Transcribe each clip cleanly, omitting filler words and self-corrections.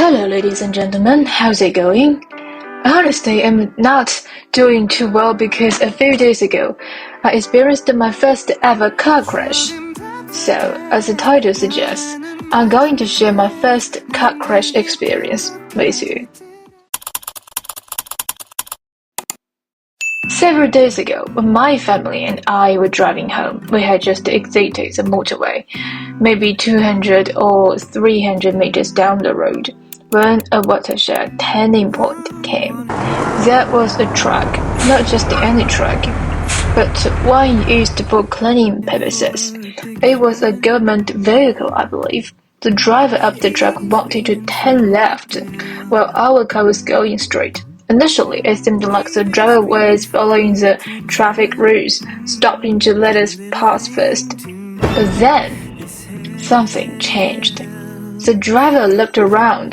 Hello, ladies and gentlemen, how's it going? Honestly, I'm not doing too well because a few days ago, I experienced my first ever car crash. So, as the title suggests, I'm going to share my first car crash experience with you. Several days ago, when my family and I were driving home, we had just exited the motorway, maybe 200 or 300 meters down the road, when a watershed turning point came. There was a truck, not just any truck, but one used for cleaning purposes. It was a government vehicle, I believe. The driver of the truck wanted to turn left, while our car was going straight. Initially, it seemed like the driver was following the traffic rules, stopping to let us pass first. But then, something changed. The driver looked around,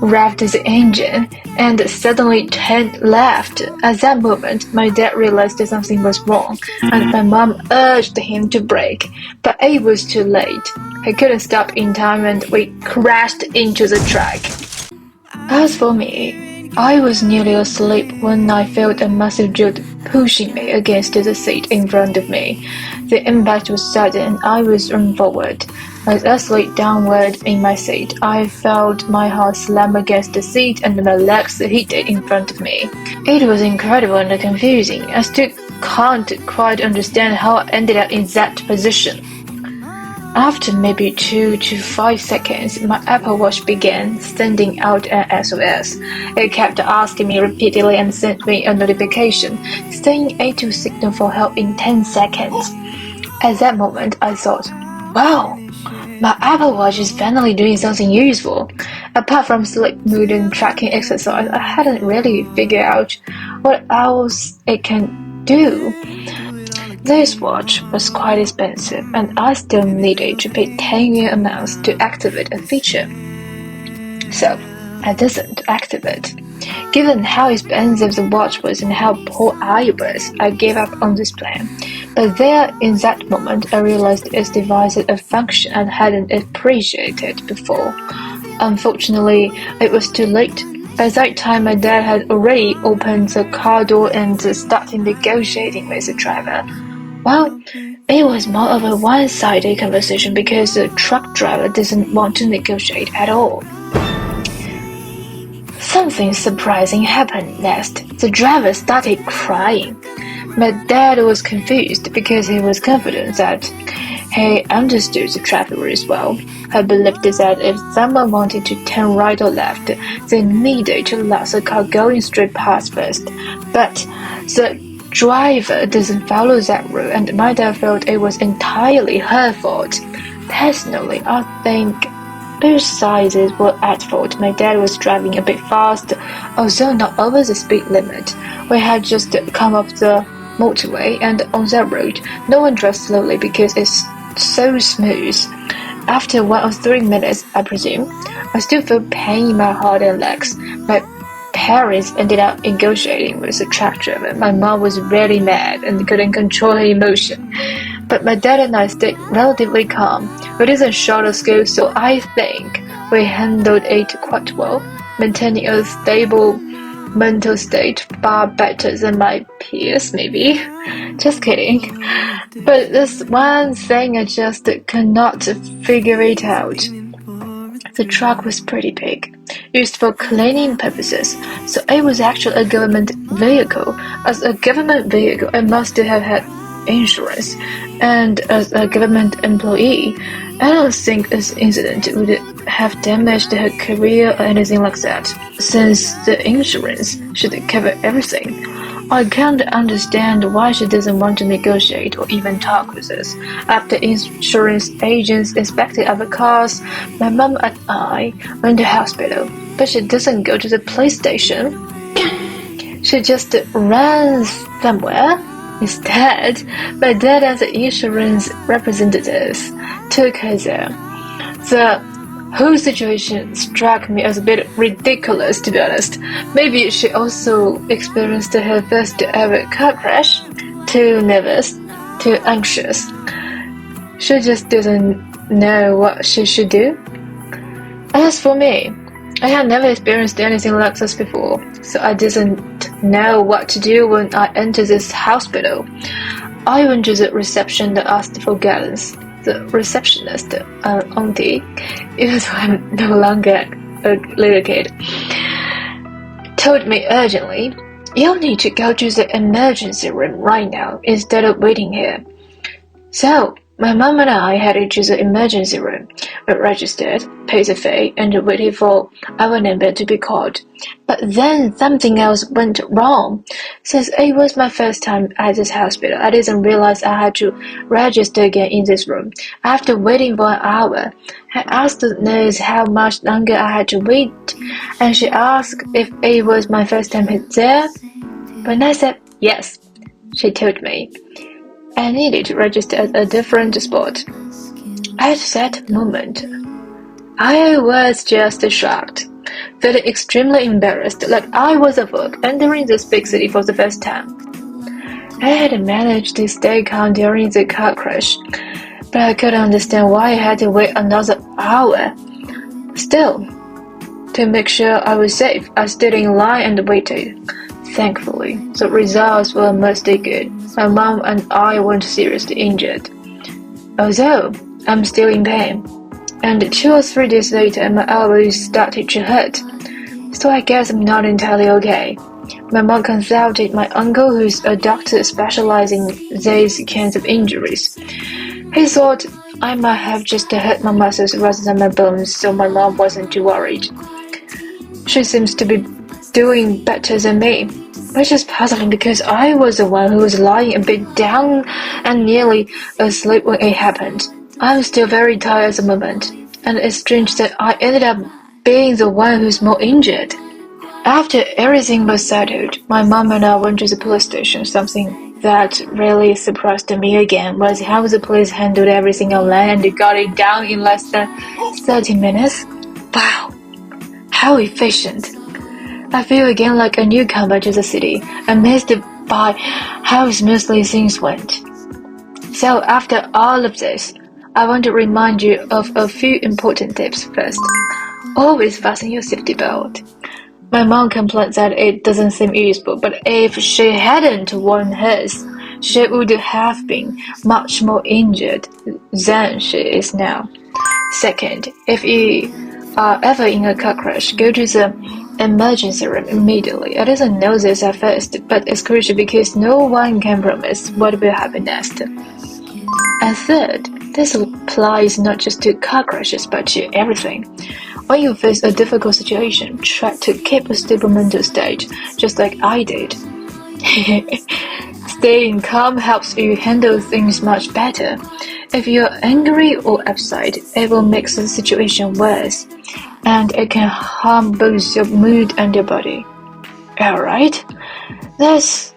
revved his engine, and suddenly turned left. At that moment, my dad realized that something was wrong, and my mom urged him to brake, but it was too late. He couldn't stop in time and we crashed into the truck. As for me, I was nearly asleep when I felt a massive jolt pushing me against the seat in front of me. The impact was sudden and I was thrown forward. As I slid downward in my seat, I felt my heart slam against the seat and my legs hit it in front of me. It was incredible and confusing. I still can't quite understand how I ended up in that position. After maybe 2 to 5 seconds, my Apple Watch began sending out an SOS. It kept asking me repeatedly and sent me a notification, saying it would signal for help in 10 seconds. At that moment, I thought, wow, my Apple Watch is finally doing something useful. Apart from sleep mode and tracking exercise, I hadn't really figured out what else it can do. This watch was quite expensive, and I still needed to pay 10 amounts to activate a feature. So, I didn't activate. Given how expensive the watch was and how poor I was, I gave up on this plan. But there, in that moment, I realized its device had a function I hadn't appreciated before. Unfortunately, it was too late. By that time, my dad had already opened the car door and started negotiating with the driver. Well, it was more of a one-sided conversation because the truck driver didn't want to negotiate at all. Something surprising happened next. The driver started crying. My dad was confused because he was confident that he understood the traffic rules well. I believed that if someone wanted to turn right or left, they needed to let the car going straight past first. But the driver doesn't follow that rule, and my dad felt it was entirely her fault. Personally, I think both sides were at fault. My dad was driving a bit fast, although not over the speed limit. We had just come off the motorway, and on that road, no one drives slowly because it's so smooth. After 1 or 3 minutes, I presume, I still feel pain in my heart and legs. My parents ended up negotiating with the truck driver. My mom was really mad and couldn't control her emotion. But my dad and I stayed relatively calm. We didn't shout or scold, so I think we handled it quite well, maintaining a stable mental state far better than my peers, maybe. Just kidding. But there's one thing I just could not figure it out. The truck was pretty big, used for cleaning purposes, so it was actually a government vehicle. As a government vehicle, it must have had insurance, and as a government employee, I don't think this incident would have damaged her career or anything like that, since the insurance should cover everything. I can't understand why she doesn't want to negotiate or even talk with us. After insurance agents inspected our cars, my mom and I went to hospital, but she doesn't go to the police station. She just runs somewhere. Instead, my dad and the insurance representatives took her there. The whole situation struck me as a bit ridiculous, to be honest. Maybe she also experienced her first ever car crash. Too nervous, too anxious. She just didn't know what she should do. As for me, I had never experienced anything like this before, so I didn't know what to do when I entered this hospital. I went to the reception and asked for guidance. The receptionist, auntie, even though I'm no longer a little kid, told me urgently, "You'll need to go to the emergency room right now instead of waiting here." So, my mom and I headed to the emergency room. We registered, paid the fee, and waited for our number to be called. But then something else went wrong. Since it was my first time at this hospital, I didn't realize I had to register again in this room. After waiting for an hour, I asked the nurse how much longer I had to wait, and she asked if it was my first time there. When I said yes, she told me I needed to register at a different spot. At that moment, I was just shocked, feeling extremely embarrassed, like I was a folk entering this big city for the first time. I had managed to stay calm during the car crash, but I couldn't understand why I had to wait another hour. Still, to make sure I was safe, I stood in line and waited. Thankfully, the results were mostly good. My mom and I weren't seriously injured, although I'm still in pain. And 2 or 3 days later, my elbows started to hurt. So I guess I'm not entirely okay. My mom consulted my uncle, who's a doctor specializing in these kinds of injuries. He thought I might have just hurt my muscles rather than my bones, so my mom wasn't too worried. She seems to be doing better than me, which is puzzling because I was the one who was lying a bit down and nearly asleep when it happened. I'm still very tired at the moment, and it's strange that I ended up being the one who's more injured. After everything was settled, my mom and I went to the police station. Something that really surprised me again was how the police handled everything online and got it done in less than 30 minutes. Wow, how efficient! I feel again like a newcomer to the city, amazed by how smoothly things went. So after all of this, I want to remind you of a few important tips. First, always fasten your safety belt. My mom complains that it doesn't seem useful, but if she hadn't worn hers, she would have been much more injured than she is now. Second, if you are ever in a car crash, go to the emergency room immediately. I didn't know this at first, but it's crucial because no one can promise what will happen next. And third, this applies not just to car crashes, but to everything. When you face a difficult situation, try to keep a stable mental state, just like I did. Staying calm helps you handle things much better. If you're angry or upset, it will make the situation worse, and it can harm both your mood and your body. Alright, that's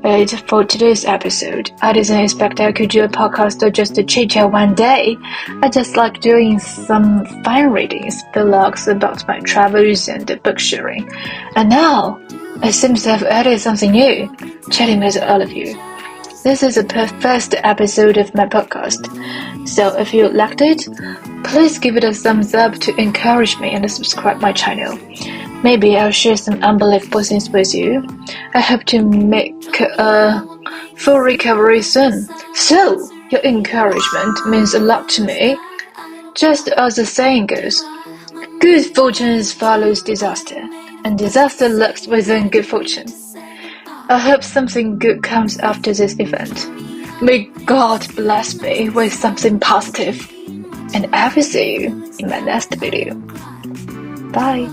it for today's episode. I didn't expect I could do a podcast or just a chit-chat one day. I just like doing some fun readings, vlogs about my travels and book sharing. And now, it seems I've added something new, chatting with all of you. This is the first episode of my podcast, so if you liked it, please give it a thumbs up to encourage me and subscribe my channel. Maybe I'll share some unbelievable things with you. I hope to make a full recovery soon. So, your encouragement means a lot to me. Just as the saying goes, good fortune follows disaster, and disaster lurks within good fortune. I hope something good comes after this event. May God bless me with something positive. And I will see you in my next video. Bye.